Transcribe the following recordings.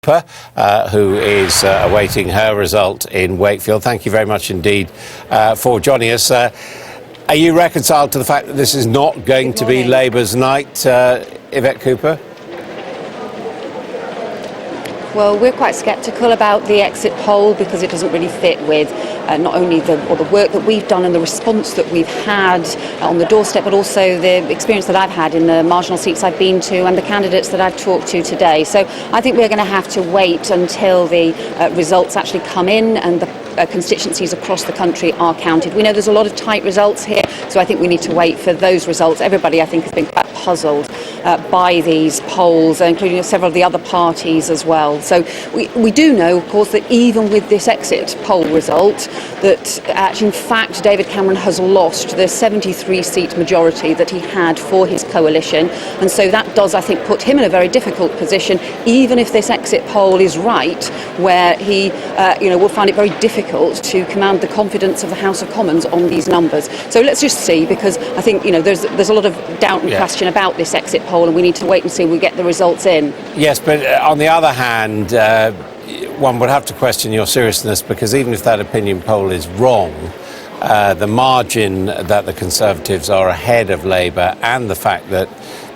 Cooper, who is awaiting her result in Wakefield. Thank you very much indeed for joining us. Are you reconciled to the fact that this is not going to be Labour's night, Yvette Cooper? Well, we're quite sceptical about the exit poll because it doesn't really fit with not only the work that we've done and the response that we've had on the doorstep, but also the experience that I've had in the marginal seats I've been to and the candidates that I've talked to today. So I think we're going to have to wait until the results actually come in and the constituencies across the country are counted. We know there's a lot of tight results here, so I think we need to wait for those results. Everybody, I think, has been quite puzzled by these polls, including several of the other parties as well. So we do know, of course, that even with this exit poll result, that actually, in fact, David Cameron has lost the 73-seat majority that he had for his coalition. And so that does, I think, put him in a very difficult position, even if this exit poll is right, where he will find it very difficult to command the confidence of the House of Commons on these numbers. So let's just see, because I think there's a lot of doubt and question about this exit poll, and we need to wait and see we get the results in. Yes, but on the other hand, one would have to question your seriousness, because even if that opinion poll is wrong, the margin that the Conservatives are ahead of Labour, and the fact that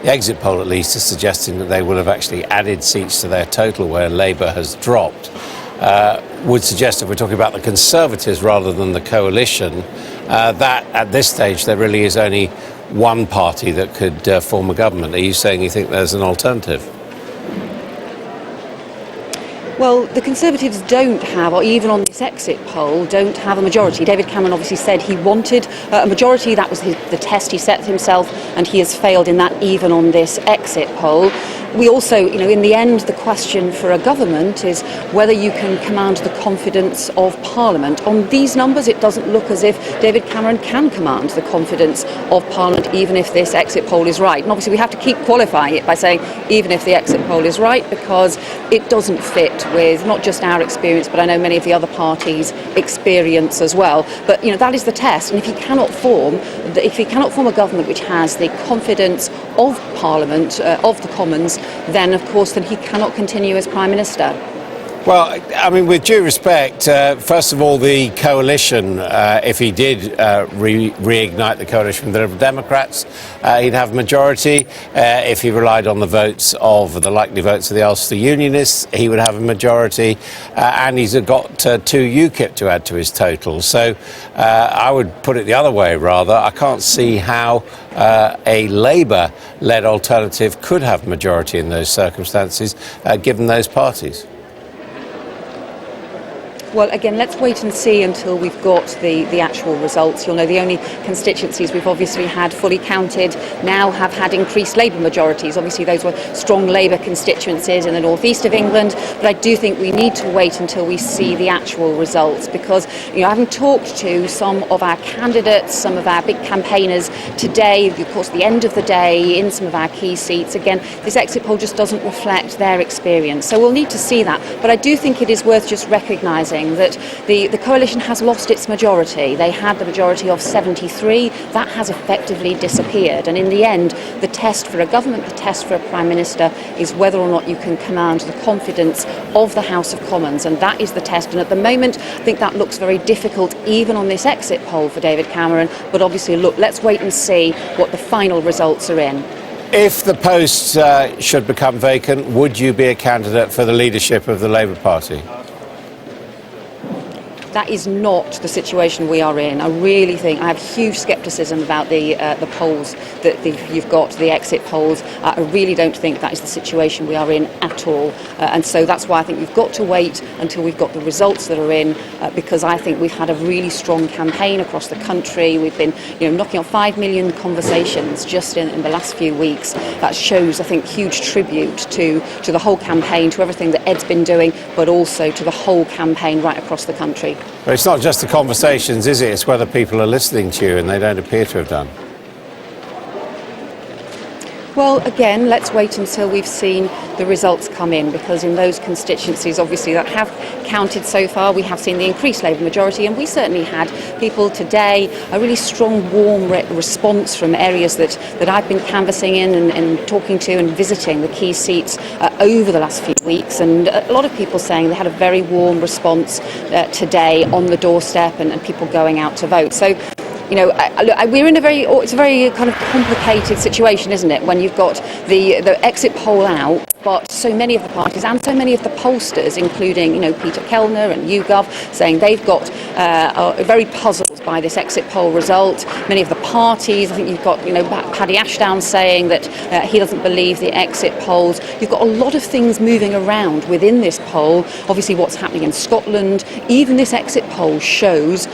the exit poll at least is suggesting that they will have actually added seats to their total where Labour has dropped, would suggest, if we're talking about the Conservatives rather than the coalition, that at this stage there really is only one party that could form a government. Are you saying you think there's an alternative? Well, the Conservatives don't have, or even on this exit poll, don't have a majority. David Cameron obviously said he wanted a majority. That was the test he set himself, and he has failed in that even on this exit poll. We also, in the end, the question for a government is whether you can command the confidence of Parliament. On these numbers, it doesn't look as if David Cameron can command the confidence of Parliament, even if this exit poll is right. And obviously, we have to keep qualifying it by saying, even if the exit poll is right, because it doesn't fit with not just our experience, but I know many of the other parties' experience as well. But, that is the test. And if he cannot form a government which has the confidence of Parliament, of the Commons, then he cannot continue as Prime Minister. Well, I mean, with due respect, first of all, the coalition, if he did reignite the coalition with the Liberal Democrats, he'd have a majority. If he relied on the likely votes of the Ulster Unionists, he would have a majority. And he's got two UKIP to add to his total. So I would put it the other way, rather. I can't see how a Labour-led alternative could have a majority in those circumstances, given those parties. Well, again, let's wait and see until we've got the actual results. You'll know the only constituencies we've obviously had fully counted now have had increased Labour majorities. Obviously, those were strong Labour constituencies in the northeast of England. But I do think we need to wait until we see the actual results, because, having talked to some of our candidates, some of our big campaigners today, of course, the end of the day in some of our key seats, again, this exit poll just doesn't reflect their experience. So we'll need to see that. But I do think it is worth just recognising that the coalition has lost its majority. They had the majority of 73. That has effectively disappeared. And in the end, the test for a government, the test for a Prime Minister, is whether or not you can command the confidence of the House of Commons. And that is the test. And at the moment, I think that looks very difficult, even on this exit poll for David Cameron. But obviously, let's wait and see what the final results are in. If the post should become vacant, would you be a candidate for the leadership of the Labour Party? That is not the situation we are in. I really think I have huge scepticism about the polls that you've got, the exit polls. I really don't think that is the situation we are in at all. And so that's why I think we've got to wait until we've got the results that are in, because I think we've had a really strong campaign across the country. We've been knocking on 5 million conversations just in the last few weeks. That shows, I think, huge tribute to the whole campaign, to everything that Ed's been doing, but also to the whole campaign right across the country. But it's not just the conversations, is it? It's whether people are listening to you, and they don't appear to have done. Well, again, let's wait until we've seen the results come in, because in those constituencies, obviously, that have counted so far, we have seen the increased Labour majority, and we certainly had people today, a really strong, warm response from areas that I've been canvassing in and talking to and visiting the key seats over the last few weeks, and a lot of people saying they had a very warm response today on the doorstep, and people going out to vote. So, you know, we're in it's a very kind of complicated situation, isn't it, when you've got the exit poll out, but so many of the parties and so many of the pollsters, including, you know, Peter Kellner and YouGov, saying they've got are very puzzled by this exit poll result. Many of the parties, I think you've got, you know, Paddy Ashdown saying that he doesn't believe the exit polls. You've got a lot of things moving around within this poll. Obviously, what's happening in Scotland, even this exit poll shows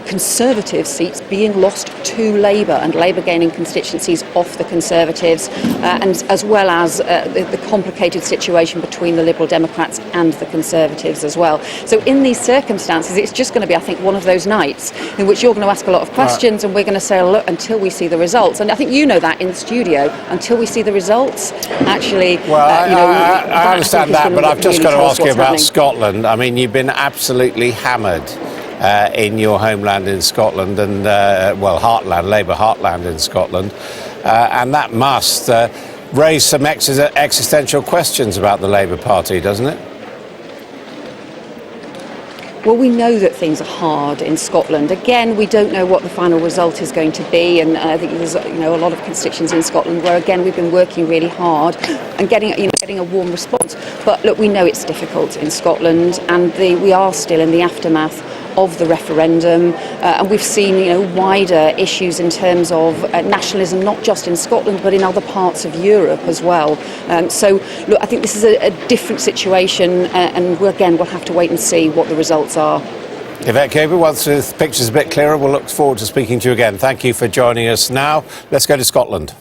Conservative seats being lost to Labour, and Labour gaining constituencies off the Conservatives, and as well as the complicated situation between the Liberal Democrats and the Conservatives as well. So in these circumstances, it's just going to be, I think, one of those nights in which you're going to ask a lot of questions, and we're going to say, look, until we see the results. And I think you know that in the studio, until we see the results, actually. Well, I understand that, but I've just got to ask you about Scotland. I mean, you've been absolutely hammered in your homeland in Scotland, and heartland, Labour heartland in Scotland, and that must raise some existential questions about the Labour Party, doesn't it? Well, we know that things are hard in Scotland. Again, we don't know what the final result is going to be, and I think there's, you know, a lot of constituencies in Scotland where, again, we've been working really hard and getting a warm response. But look, we know it's difficult in Scotland, and we are still in the aftermath of the referendum, and we've seen, you know, wider issues in terms of nationalism, not just in Scotland but in other parts of Europe as well. So look, I think this is a different situation, and we'll have to wait and see what the results are. Yvette Cooper, once the picture's a bit clearer, we'll look forward to speaking to you again. Thank you for joining us. Now let's go to Scotland.